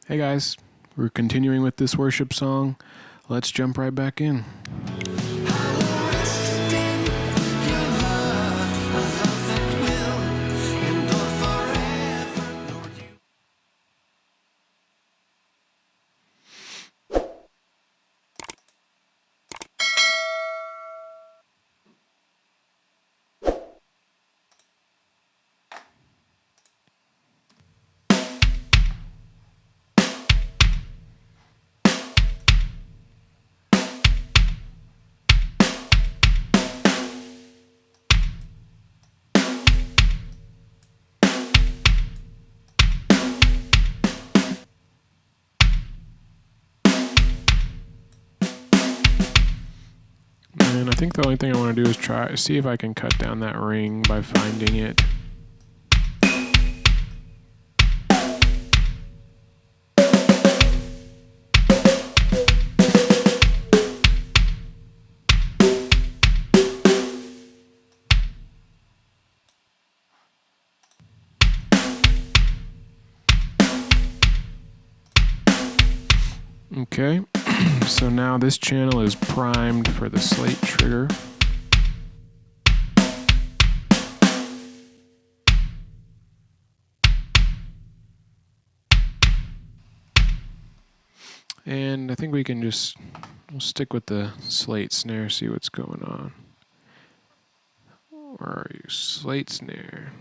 Hey guys, we're continuing with this worship song. Let's jump right back in. And I think the only thing I want to do is see if I can cut down that ring by finding it. Okay, so now this channel is primed for the slate trigger. And I think we'll stick with the slate snare, see what's going on. Where are you? Slate snare.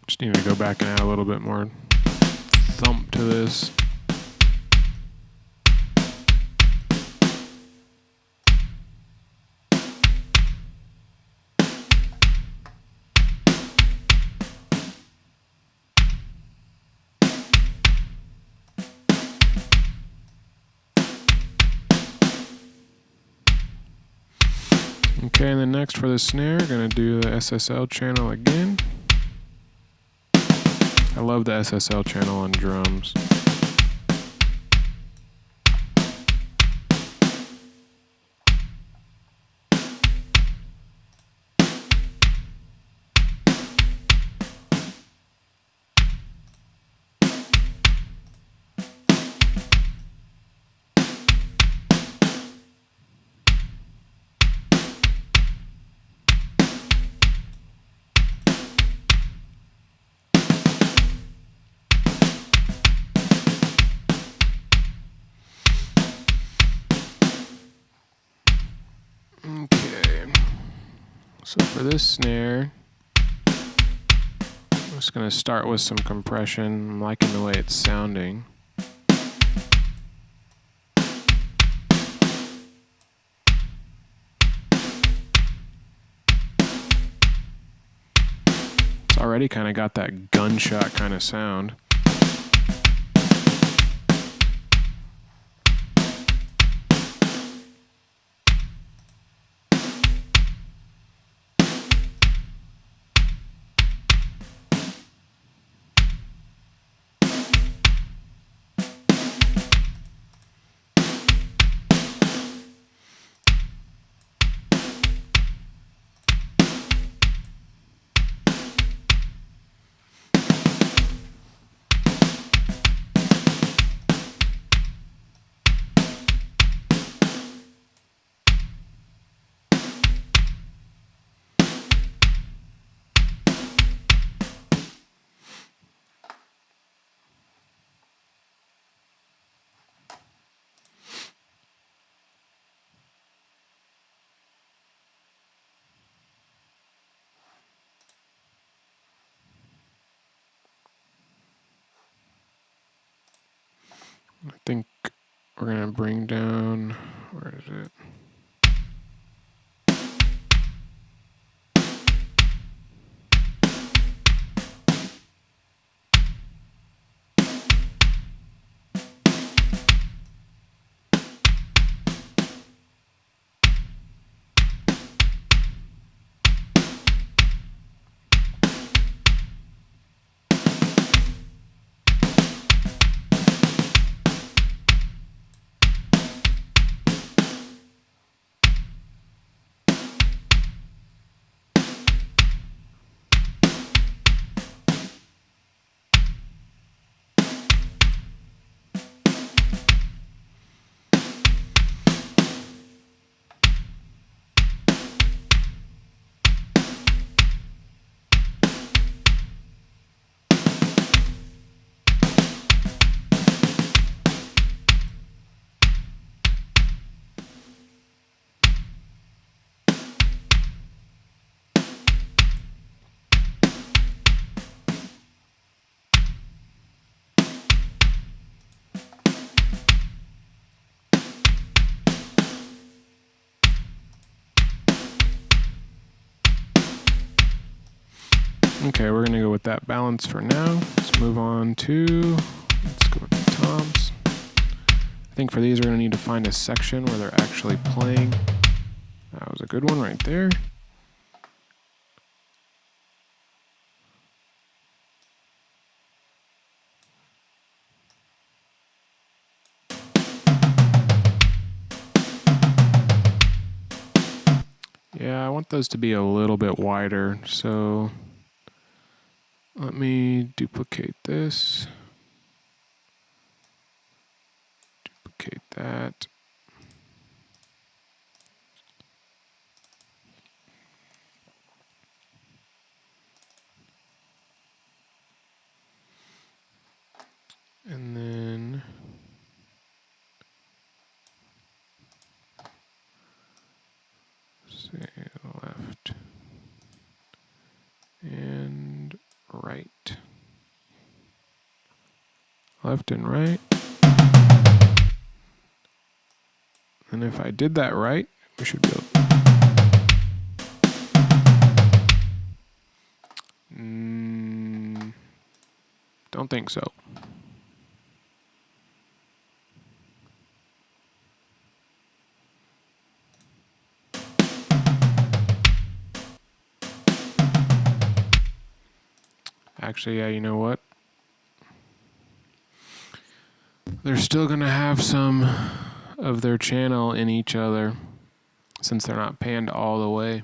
Just need to go back and add a little bit more thump to this. Okay, and then next for the snare, going to do the SSL channel again. I love the SSL channel on drums. Okay, so for this snare, I'm just going to start with some compression. I'm liking the way it's sounding. It's already kind of got that gunshot kind of sound. I think we're going to bring down, where is it? Okay, we're gonna go with that balance for now. Let's move on to, let's go with the toms. I think for these we're gonna need to find a section where they're actually playing. That was a good one right there. Yeah, I want those to be a little bit wider, so let me duplicate this. Duplicate that. And then say left and right. Left and right. And if I did that right, we should be able to. Don't think so. Actually, yeah, you know what? They're still going to have some of their channel in each other since they're not panned all the way.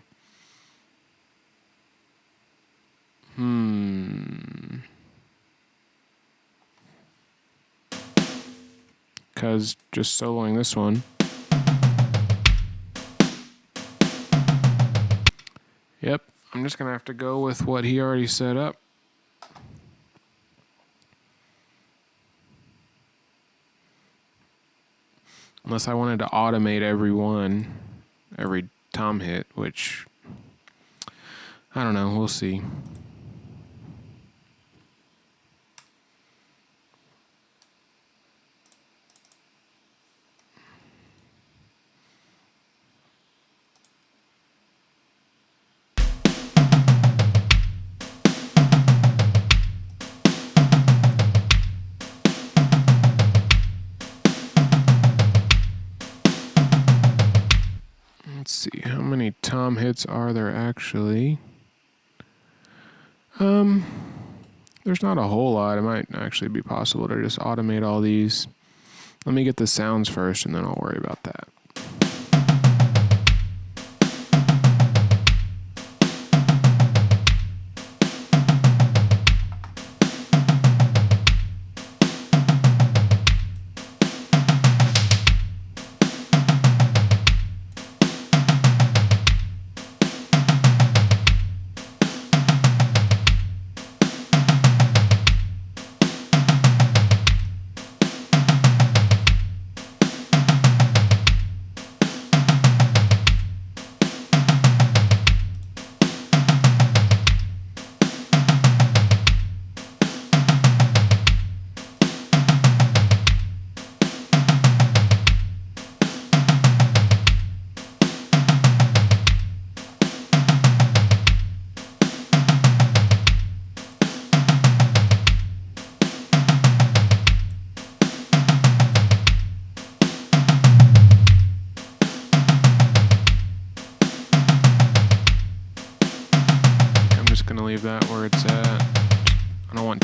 Because just soloing this one. Yep, I'm just going to have to go with what he already set up. Unless I wanted to automate every tom hit, which, I don't know, we'll see. Let's see, how many tom hits are there actually? There's not a whole lot. It might actually be possible to just automate all these. Let me get the sounds first, and then I'll worry about that.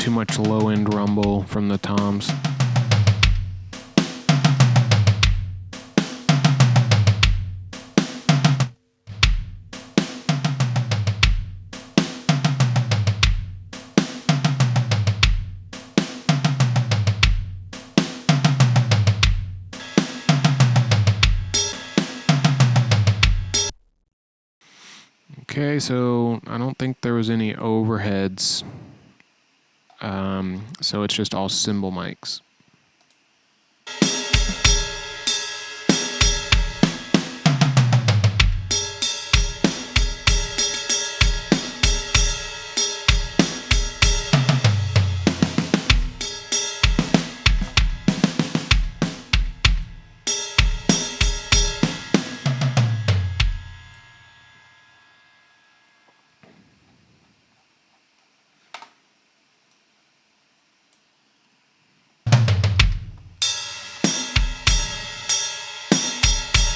too much low-end rumble from the toms. Okay, so I don't think there was any overheads. So it's just all cymbal mics.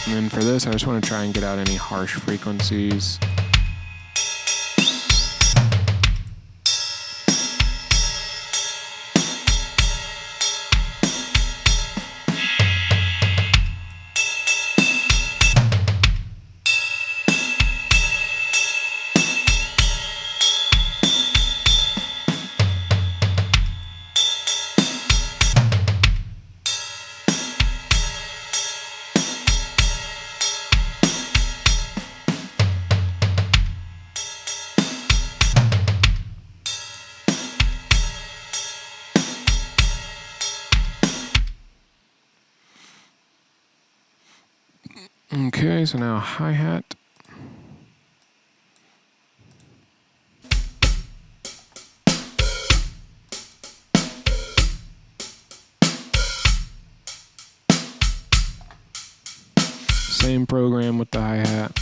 And then for this, I just want to try and get out any harsh frequencies. Okay, so now hi-hat. Same program with the hi-hat.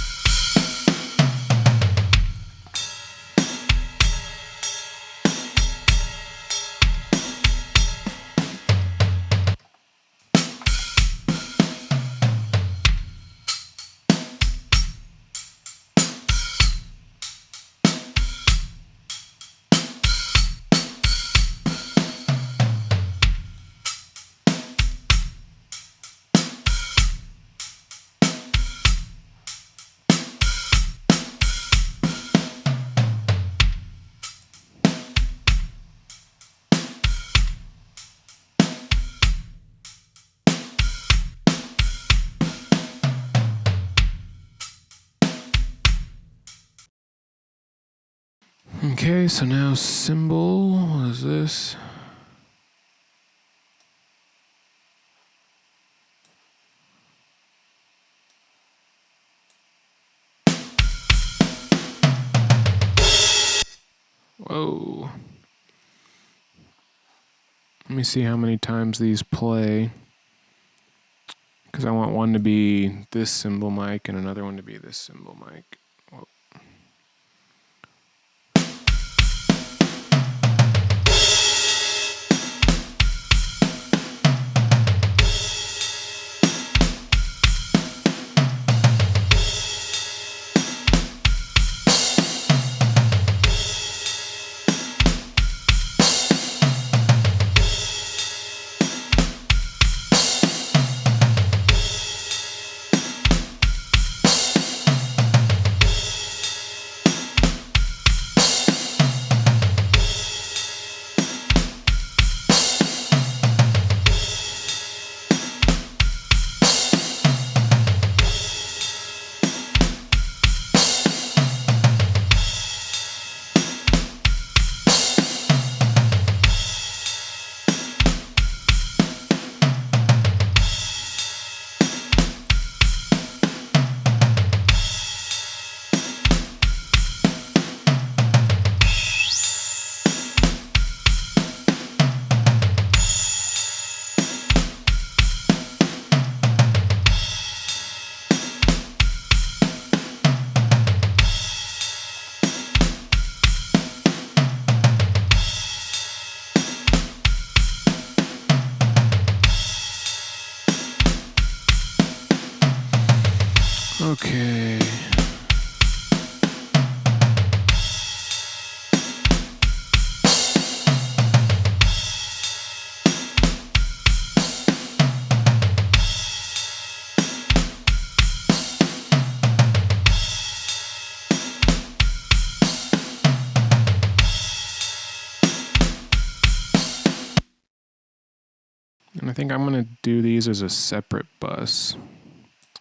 Okay, so now cymbal, what is this? Whoa. Let me see how many times these play. Because I want one to be this cymbal mic and another one to be this cymbal mic. Whoa. Okay. think I'm going to do these as a separate bus.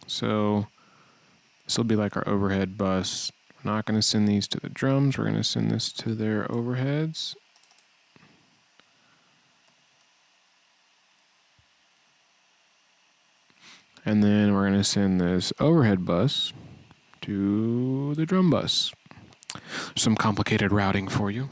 So this will be like our overhead bus. We're not going to send these to the drums. We're going to send this to their overheads. And then we're going to send this overhead bus to the drum bus. Some complicated routing for you.